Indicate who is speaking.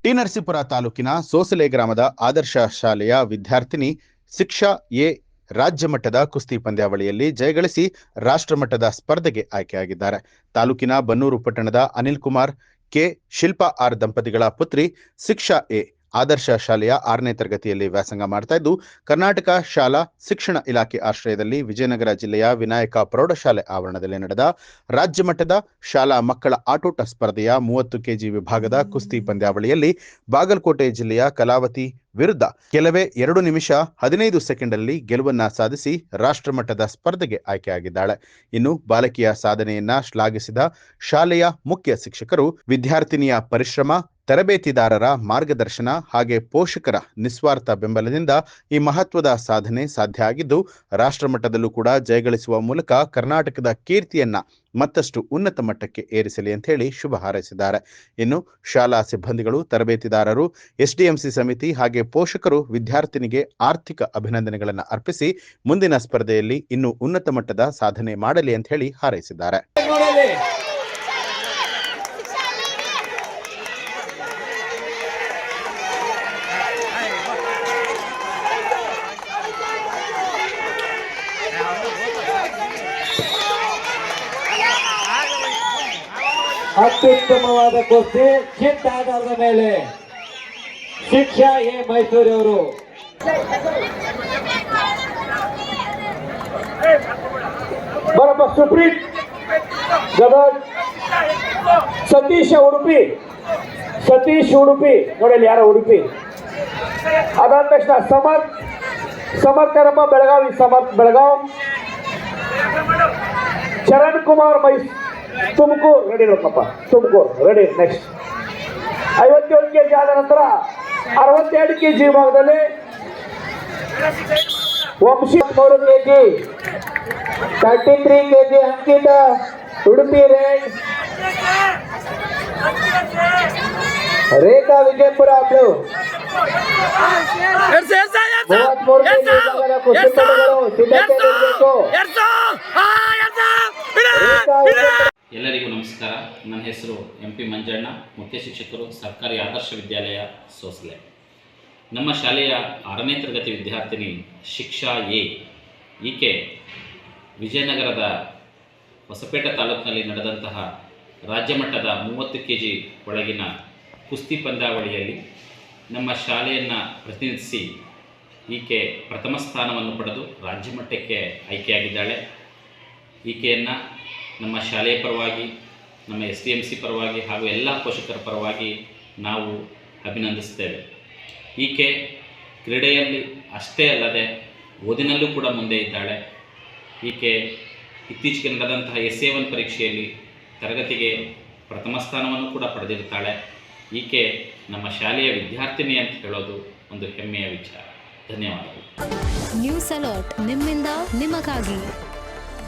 Speaker 1: T Narasipura ತಾಲೂಕಿನ ಸೋಸಲೆ ಗ್ರಾಮದ ಆದರ್ಶ ಶಾಲೆಯ ವಿದ್ಯಾರ್ಥಿನಿ ಶಿಕ್ಷಾ ಎ ರಾಜ್ಯ ಮಟ್ಟದ ಕುಸ್ತಿ ಪಂದ್ಯಾವಳಿಯಲ್ಲಿ ಜಯಗಳಿಸಿ ರಾಷ್ಟ್ರಮಟ್ಟದ ಸ್ಪರ್ಧೆಗೆ ಆಯ್ಕೆಯಾಗಿದ್ದಾರೆ. ತಾಲೂಕಿನ ಬನ್ನೂರು ಪಟ್ಟಣದ ಅನಿಲ್ ಕುಮಾರ್ ಕೆ, ಶಿಲ್ಪಾ ಆರ್ ದಂಪತಿಗಳ ಪುತ್ರಿ ಶಿಕ್ಷಾ ಎ ಆದರ್ಶ ಶಾಲೆಯ 6ನೇ ತರಗತಿಯಲ್ಲಿ ವ್ಯಾಸಂಗ ಮಾಡ್ತಾ ಇದ್ದು, ಕರ್ನಾಟಕ ಶಾಲಾ ಶಿಕ್ಷಣ ಇಲಾಖೆ ಆಶ್ರಯದಲ್ಲಿ ವಿಜಯನಗರ ಜಿಲ್ಲೆಯ ವಿನಾಯಕ ಪ್ರೌಢಶಾಲೆ ಆವರಣದಲ್ಲಿ ನಡೆದ ರಾಜ್ಯ ಮಟ್ಟದ ಶಾಲಾ ಮಕ್ಕಳ ಆಟೋಟ ಸ್ಪರ್ಧೆಯ 30 ಕೆಜಿ ವಿಭಾಗದ ಕುಸ್ತಿ ಪಂದ್ಯಾವಳಿಯಲ್ಲಿ ಬಾಗಲಕೋಟೆ ಜಿಲ್ಲೆಯ ಕಲಾವತಿ ವಿರುದ್ಧ ಕೆಲವೇ 2 ನಿಮಿಷ 15 ಸೆಕೆಂಡ್ನಲ್ಲಿ ಗೆಲುವನ್ನ ಸಾಧಿಸಿ ರಾಷ್ಟ್ರಮಟ್ಟದ ಸ್ಪರ್ಧೆಗೆ ಆಯ್ಕೆಯಾಗಿದ್ದಾಳೆ. ಇನ್ನು ಬಾಲಕಿಯ ಸಾಧನೆಯನ್ನ ಶ್ಲಾಘಿಸಿದ ಶಾಲೆಯ ಮುಖ್ಯ ಶಿಕ್ಷಕರು, ವಿದ್ಯಾರ್ಥಿನಿಯ ಪರಿಶ್ರಮ, ತರಬೇತಿದಾರರ ಮಾರ್ಗದರ್ಶನ ಹಾಗೆ ಪೋಷಕರ ನಿಸ್ವಾರ್ಥ ಬೆಂಬಲದಿಂದ ಈ ಮಹತ್ವದ ಸಾಧನೆ ಸಾಧ್ಯ ಆಗಿದ್ದು, ರಾಷ್ಟ್ರಮಟ್ಟದಲ್ಲೂ ಕೂಡ ಜಯಗಳಿಸುವ ಮೂಲಕ ಕರ್ನಾಟಕದ ಕೀರ್ತಿಯನ್ನ ಮತ್ತಷ್ಟು ಉನ್ನತ ಮಟ್ಟಕ್ಕೆ ಏರಿಸಲಿ ಅಂತ ಹೇಳಿ ಶುಭ ಹಾರೈಸಿದ್ದಾರೆ. ಇನ್ನು ಶಾಲಾ ಸಿಬ್ಬಂದಿಗಳು, ತರಬೇತಿದಾರರು, ಎಸ್ಡಿಎಂಸಿ ಸಮಿತಿ ಹಾಗೆ ಪೋಷಕರು ವಿದ್ಯಾರ್ಥಿನಿಗೆ ಆರ್ಥಿಕ ಅಭಿನಂದನೆಗಳನ್ನು ಅರ್ಪಿಸಿ ಮುಂದಿನ ಸ್ಪರ್ಧೆಯಲ್ಲಿ ಇನ್ನೂ ಉನ್ನತ ಮಟ್ಟದ ಸಾಧನೆ ಮಾಡಲಿ ಅಂತ ಹೇಳಿ ಹಾರೈಸಿದ್ದಾರೆ.
Speaker 2: ಅತ್ಯುತ್ತಮವಾದ ಕುಸ್ತಿ ಚಿಟ್ ಆಧಾರದ ಮೇಲೆ ಶಿಕ್ಷಾ ಎ ಮೈಸೂರು ಅವರು ಬರಪ್ಪ. ಸುಪ್ರೀತ್ ಗದಗ್, ಸತೀಶ್ ಉಡುಪಿ ನೋಡಲಿ ಯಾರ ಉಡುಪಿ. ಅದಾದ ತಕ್ಷಣ ಸಮರ್ಥರಪ್ಪ ಬೆಳಗಾವಿ, ಬೆಳಗಾವ್. ಚರಣ್ ಕುಮಾರ್ ತುಮಕೂರು ರೆಡಿ ನೋಡಪ್ಪ, ತುಮಕೂರು ರೆಡಿ. ನೆಕ್ಸ್ಟ್ 57 ಕೆಜಿ ಆದ ನಂತರ 62 ಕೆಜಿ ವಿಭಾಗದಲ್ಲಿ ವಂಶಿ 3 ಕೆಜಿ, 33 ಕೆಜಿ ಅಂಕಿತ ಉಡುಪಿ ರೆಡ್, ರೇಖಾ ವಿಜಯಪುರ ಬ್ಲೂ. 33 ಕೆಜಿ ವಿಭಾಗದ ಕುಸ್ತಿಪಟುಗಳು ಸಿದ್ಧತೆ ನೀಡಬೇಕು.
Speaker 3: ಎಲ್ಲರಿಗೂ ನಮಸ್ಕಾರ. ನನ್ನ ಹೆಸರು MP ಮಂಜಣ್ಣ, ಮುಖ್ಯ ಶಿಕ್ಷಕರು, ಸರ್ಕಾರಿ ಆದರ್ಶ ವಿದ್ಯಾಲಯ ಸೋಸಲೆ. ನಮ್ಮ ಶಾಲೆಯ 6ನೇ ತರಗತಿ ವಿದ್ಯಾರ್ಥಿನಿ ಶಿಕ್ಷಾ ಎ, ಈಕೆ ವಿಜಯನಗರದ ಹೊಸಪೇಟೆ ತಾಲೂಕಿನಲ್ಲಿ ನಡೆದಂತಹ ರಾಜ್ಯ ಮಟ್ಟದ 30 ಕೆಜಿ ಒಳಗಿನ ಕುಸ್ತಿ ಪಂದ್ಯಾವಳಿಯಲ್ಲಿ ನಮ್ಮ ಶಾಲೆಯನ್ನು ಪ್ರತಿನಿಧಿಸಿ ಈಕೆ ಪ್ರಥಮ ಸ್ಥಾನವನ್ನು ಪಡೆದು ರಾಜ್ಯ ಮಟ್ಟಕ್ಕೆ ಆಯ್ಕೆಯಾಗಿದ್ದಾಳೆ. ಈಕೆಯನ್ನು ನಮ್ಮ ಶಾಲೆಯ ಪರವಾಗಿ, ನಮ್ಮ SDMC ಪರವಾಗಿ ಹಾಗೂ ಎಲ್ಲ ಪೋಷಕರ ಪರವಾಗಿ ನಾವು ಅಭಿನಂದಿಸ್ತೇವೆ. ಈಕೆ ಕ್ರೀಡೆಯಲ್ಲಿ ಅಷ್ಟೇ ಅಲ್ಲದೆ ಓದಿನಲ್ಲೂ ಕೂಡ ಮುಂದೆ ಇದ್ದಾಳೆ. ಈಕೆ ಇತ್ತೀಚೆಗೆ ನಡೆದಂತಹ SA1 ಪರೀಕ್ಷೆಯಲ್ಲಿ ತರಗತಿಗೆ ಪ್ರಥಮ ಸ್ಥಾನವನ್ನು ಕೂಡ ಪಡೆದಿರ್ತಾಳೆ. ಈಕೆ ನಮ್ಮ ಶಾಲೆಯ ವಿದ್ಯಾರ್ಥಿನಿ ಅಂತ ಹೇಳೋದು ಒಂದು ಹೆಮ್ಮೆಯ ವಿಚಾರ. ಧನ್ಯವಾದಗಳು.
Speaker 4: ನ್ಯೂಸ್ ಅಲರ್ಟ್ ನಿಮ್ಮಿಂದ ನಿಮಗಾಗಿ.